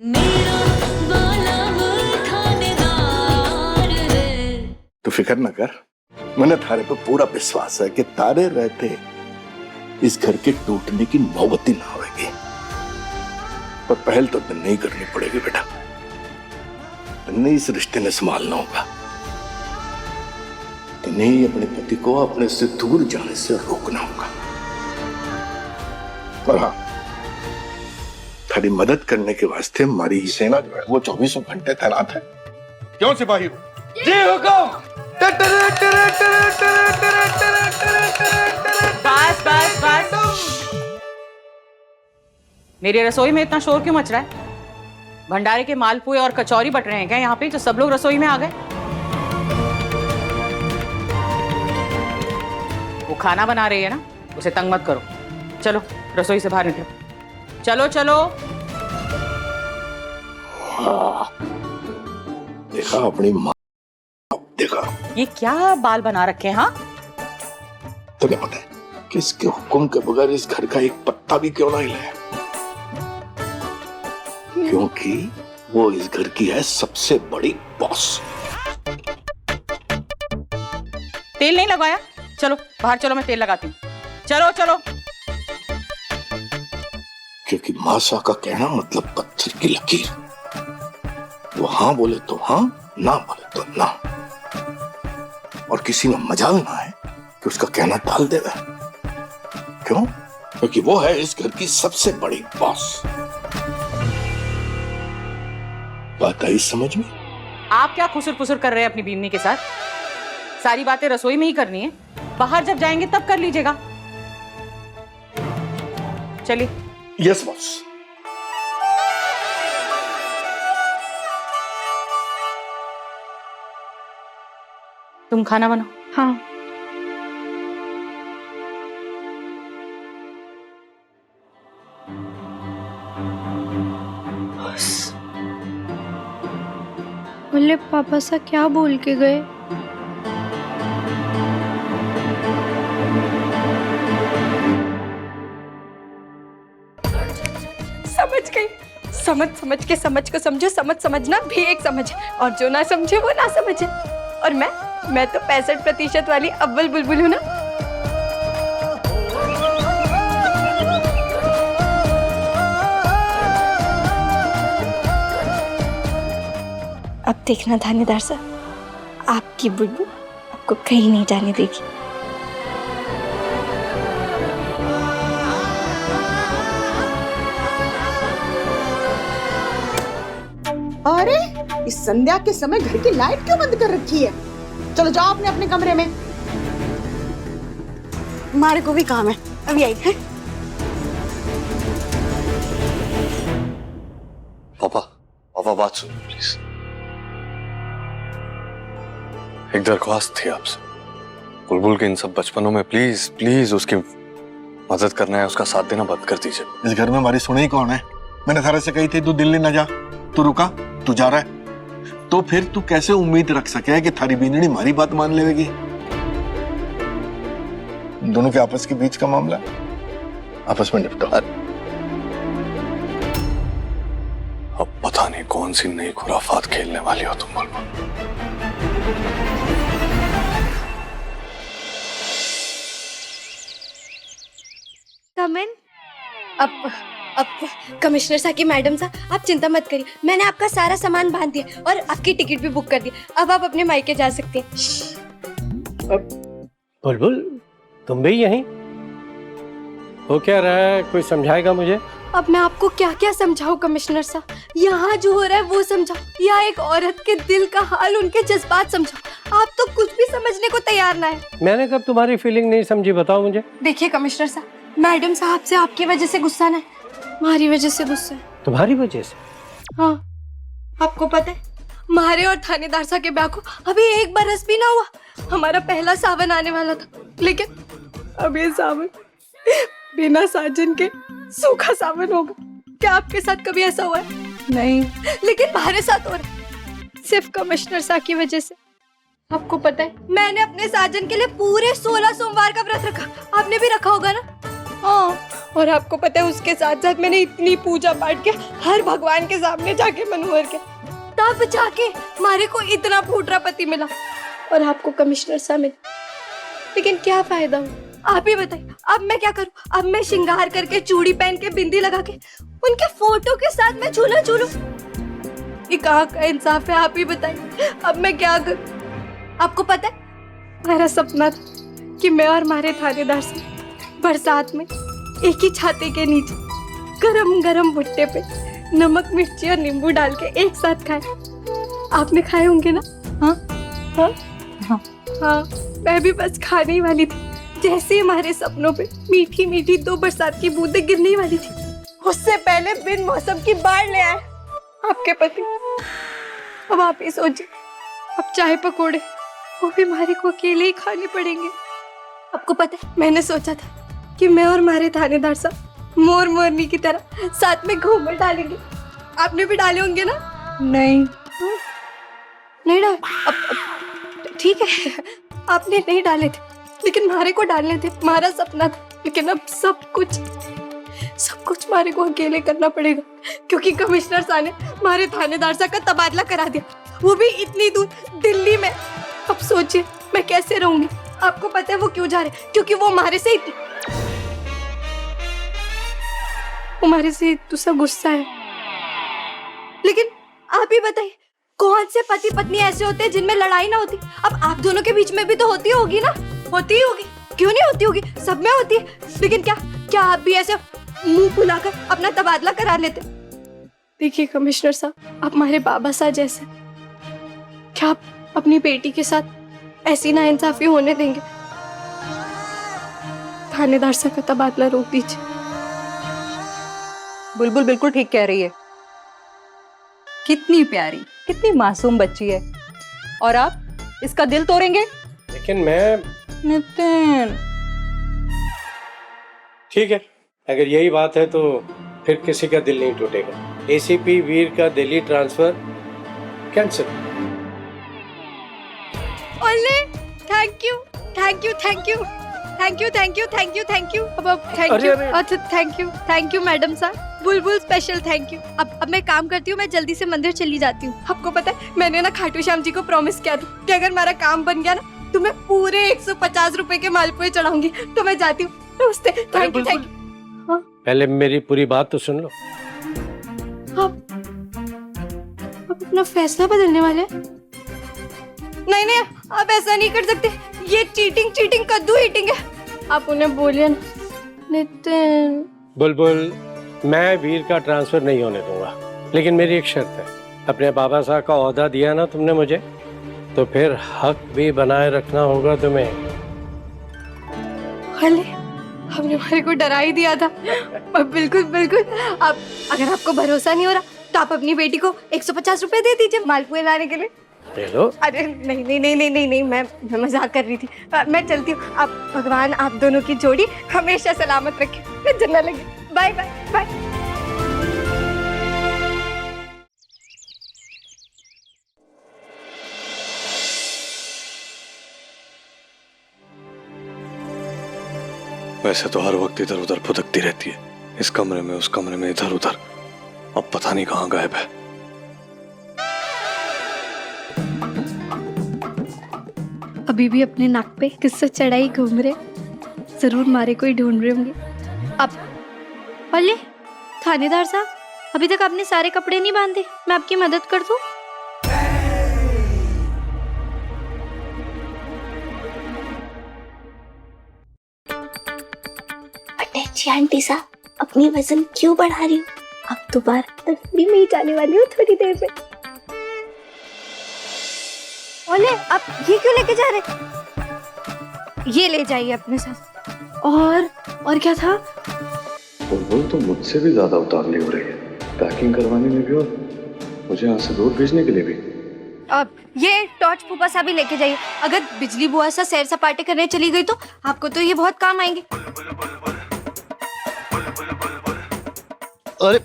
मेरा वाला वो थानेदार है। तू फिक्र न कर, मैंने थारे पे पूरा विश्वास है कि तारे रहते इस घर के टूटने की नौबत ही ना आएगी। पर पहल तो नहीं करनी पड़ेगी बेटा, नहीं इस रिश्ते ने संभालना होगा। नहीं अपने पति को अपने से दूर जाने से रोकना होगा। और हाँ, थारी मदद करने के वास्ते हमारी सेना जो है वो 24 घंटे तैनात है। क्यों सिपाही हो? जी हुकुम। बस बस बस, मेरी रसोई में इतना शोर क्यों मच रहा है? भंडारे के मालपुए और कचौरी बट रहे हैं क्या यहाँ पे, जो सब लोग रसोई में आ गए? वो खाना बना रही है ना, उसे तंग मत करो। चलो रसोई से बाहर निकलो, चलो चलो। देखा अपनी माँ, देखा ये क्या बाल बना रखे हैं? हाँ, तुम्हें पता है कि इसके हुक्म के बगैर इस घर का एक पत्ता भी क्यों ना हिले? क्योंकि वो इस घर की है सबसे बड़ी बॉस। तेल नहीं लगाया? चलो बाहर चलो, मैं तेल लगाती हूँ। चलो चलो। क्योंकि मासा का कहना मतलब पत्थर की लकीर। वो हाँ बोले तो हाँ, ना बोले तो ना। और किसी में मजाल ना है कि उसका कहना टाल देगा। क्यों? क्योंकि वो है इस घर की सबसे बड़ी बॉस। बात आई समझ में? आप क्या खुसुर फुसुर कर रहे हैं अपनी बीवी के साथ? सारी बातें रसोई में ही करनी है, बाहर जब जाएंगे तब कर लीजिएगा। चलिए। Yes boss. तुम खाना बनाओ। हाँ। बोले पापा सा क्या बोल के गए? समझ गई। समझ के समझ को समझो, समझना भी एक समझ है, और जो ना समझे वो ना समझे। और मैं तो 65% वाली अव्वल बुलबुल हूं ना। अब देखना थानेदार साहब, आपकी बुलबुल आपको कहीं नहीं जाने देगी। अरे इस संध्या के समय घर की लाइट क्यों बंद कर रखी है? चलो जाओ अपने अपने कमरे में। हमारे को भी काम है, अभी आई है। पापा बात सुनो प्लीज। एक दरख्वास्त थी आपसे, बुलबुल के इन सब बचपनों में प्लीज प्लीज उसकी मदद करना है, उसका साथ देना बंद कर दीजिए। इस घर में हमारी सुनी कौन है? मैंने थारे से कही थी तू दिल्ली न जा, तू रुका, तू जा रहा है। तो फिर तू कैसे उम्मीद रख सके कि थारी बीनड़ी हमारी बात मान लेगी? दोनों के आपस के बीच का मामला आपस में निपटाओ। अब पता नहीं कौन सी नई खुराफात खेलने वाली हो तुम बुलबुल। कम इन। अब कमिश्नर साहब की मैडम साहब, आप चिंता मत करिए, मैंने आपका सारा सामान बांध दिया और आपकी टिकट भी बुक कर दी। अब आप अपने मायके जा सकते हैं। बुलबुल तुम भी यहीं हो? क्या रहा है, कोई समझाएगा मुझे? अब मैं आपको क्या क्या समझाऊं कमिश्नर साहब? यहाँ जो हो रहा है वो समझाओ, या एक औरत के दिल का हाल, उनके जज्बात समझाओ। आप तो कुछ भी समझने को तैयार ना है। मैंने कब तुम्हारी फीलिंग नहीं समझी, बताओ मुझे। देखिए कमिश्नर साहब, मैडम साहब से आपकी वजह से गुस्सा ना है, हमारी वजह से गुस्सा है। तुम्हारी वजह से? हाँ, आपको पता है हमारे और थानेदार साहब के ब्याह को अभी 1 बरस भी ना हुआ। हमारा पहला सावन आने वाला था, लेकिन अब ये सावन बिना साजन के सूखा सावन होगा। क्या आपके साथ कभी ऐसा हुआ है? नहीं, लेकिन हमारे साथ हो रहा है, सिर्फ कमिश्नर साहब की वजह से। आपको पता है मैंने अपने साजन के लिए पूरे 16 सोमवार का व्रत रखा, आपने भी रखा होगा ना? हाँ, और आपको पता है उसके साथ साथ मैंने इतनी पूजा पाठ किया, हर भगवान के सामने जाके मनोहर के, तब जाके मारे को इतना फूटरा पति मिला और आपको कमिश्नर सा मिला। लेकिन क्या फायदा हुआ, आप ही बताइए। अब मैं क्या करूं? अब मैं श्रृंगार करके, चूड़ी पहन के, बिंदी लगा के उनके फोटो के साथ मैं झूला झूलूं? ये कहाँ का इंसाफ है, आप ही बताइए। अब मैं क्या करूं? आपको पता है मेरा सपना था कि मैं और हमारे थानेदार से बरसात में एक ही छाते के नीचे गरम गरम भुट्टे पे नमक, मिर्ची और नींबू डाल के एक साथ खाए। आपने खाए होंगे ना? हाँ हाँ हाँ हाँ, मैं भी बस खाने ही वाली थी जैसे हमारे सपनों पे मीठी मीठी 2 बरसात की बूंदें गिरने वाली थी, उससे पहले बिन मौसम की बाढ़ ले आए आपके पति। अब आप ही सोचिए, अब चाय पकोड़े वो भी हमारे को अकेले ही खाने पड़ेंगे। आपको पता है मैंने सोचा था कि मैं और हमारे थानेदार साहब मोर मोरनी की तरह साथ में घूमर डालेंगे। आपने भी डाले होंगे ना? नहीं नहीं डाल, अब ठीक है, आपने नहीं डाले थे लेकिन मारे को डालने थे, हमारा सपना था। लेकिन अब सब कुछ मारे को अकेले करना पड़ेगा क्योंकि कमिश्नर साहब ने हमारे थानेदार साहब का तबादला करा दिया, वो भी इतनी दूर दिल्ली में। अब सोचिए मैं कैसे रहूंगी। आपको पता है वो क्यों जा रहे? क्योंकि वो हमारे से दूसरा गुस्सा है। लेकिन आप ही बताइए, कौन से पति पत्नी ऐसे होते हैं जिनमें लड़ाई ना होती? अब आप दोनों के बीच में भी तो होती होगी ना? होती ही होगी, क्यों नहीं होती होगी, सब में होती है। लेकिन क्या आप भी ऐसे मुंह फुलाकर अपना तबादला करा लेते? देखिए कमिश्नर साहब, आप हमारे बाबा साहब जैसे, क्या आप अपनी बेटी के साथ ऐसी नाइंसाफी होने देंगे? थानेदार साहब का तबादला रोक दीजिए। बुलबुल बिल्कुल ठीक कह रही है। कितनी प्यारी, कितनी मासूम बच्ची है, और आप इसका दिल तोड़ेंगे? लेकिन मैं नितिन, ठीक है, अगर यही बात है तो फिर किसी का दिल नहीं टूटेगा। एसीपी वीर का दिल्ली ट्रांसफर कैंसिल। ओले, thank you thank you thank you thank you thank you thank you thank you thank you. अच्छा थैंक यू मैडम साहब, बुलबुल स्पेशल थैंक यू। अब मैं काम करती हूँ, मैं जल्दी से मंदिर चली जाती हूँ। आपको पता है मैंने ना खाटू श्याम जी को प्रॉमिस किया था कि अगर मेरा काम बन गया ना तो मैं पूरे 150 रुपए के मालपुए चढ़ाऊंगी। तो मैं जाती हूँ, नमस्ते, थैंक यू। पहले मेरी पूरी बात तो सुन लो। आप अपना फैसला बदलने वाले? नहीं, आप ऐसा नहीं कर सकते, ये चीटिंग कद्दू ईटिंग है। आप उन्हें बोलिए ना। नितिन, बुलबुल, मैं वीर का ट्रांसफर नहीं होने दूंगा, लेकिन मेरी एक शर्त है। अपने बाबा साहब का ओहदा दिया ना तुमने मुझे, तो फिर हक भी बनाए रखना होगा तुम्हें। अरे हमने हमारे को डरा ही दिया था। बिल्कुल। आप, अगर आपको भरोसा नहीं हो रहा तो आप अपनी बेटी को 150 रुपए दे दीजिए मालपुए लाने के लिए। ले लो। अरे नहीं, मैं मजाक कर रही थी। मैं चलती हूँ। आप भगवान आप दोनों की जोड़ी हमेशा सलामत रखे, नजर न लगे। Bye bye bye. वैसे तो हर वक्त इधर उधर भुटकती रहती है, इस कमरे में उस कमरे में, इधर उधर। अब पता नहीं कहाँ गायब है। अभी भी अपने नाक पे किस्सा चढ़ाई घूम रहे, जरूर मारे कोई ढूंढ रहे होंगे। अब अले थानेदार साहब, अभी तक आपने सारे कपड़े नहीं बांधे, मैं आपकी मदद कर दूं? आंटी साहब, अपनी वजन क्यों बढ़ा रही हो? अब दोबारा तस्वीर में ही जाने वाली हूँ थोड़ी देर में। ओले, आप ये क्यों लेके जा रहे? ये ले जाइए अपने साथ। और क्या था? बुलबुल तो मुझसे भी ज्यादा उतावली हो रही है, पैकिंग करवाने में भी और मुझे यहाँ से दूर भेजने के लिए भी। अब ये टॉर्च फूफा सा भी लेके जाइए। अगर बिजली बुआ सा सैर सपाटे करने चली गई तो आपको तो ये बहुत काम आएंगे। अरे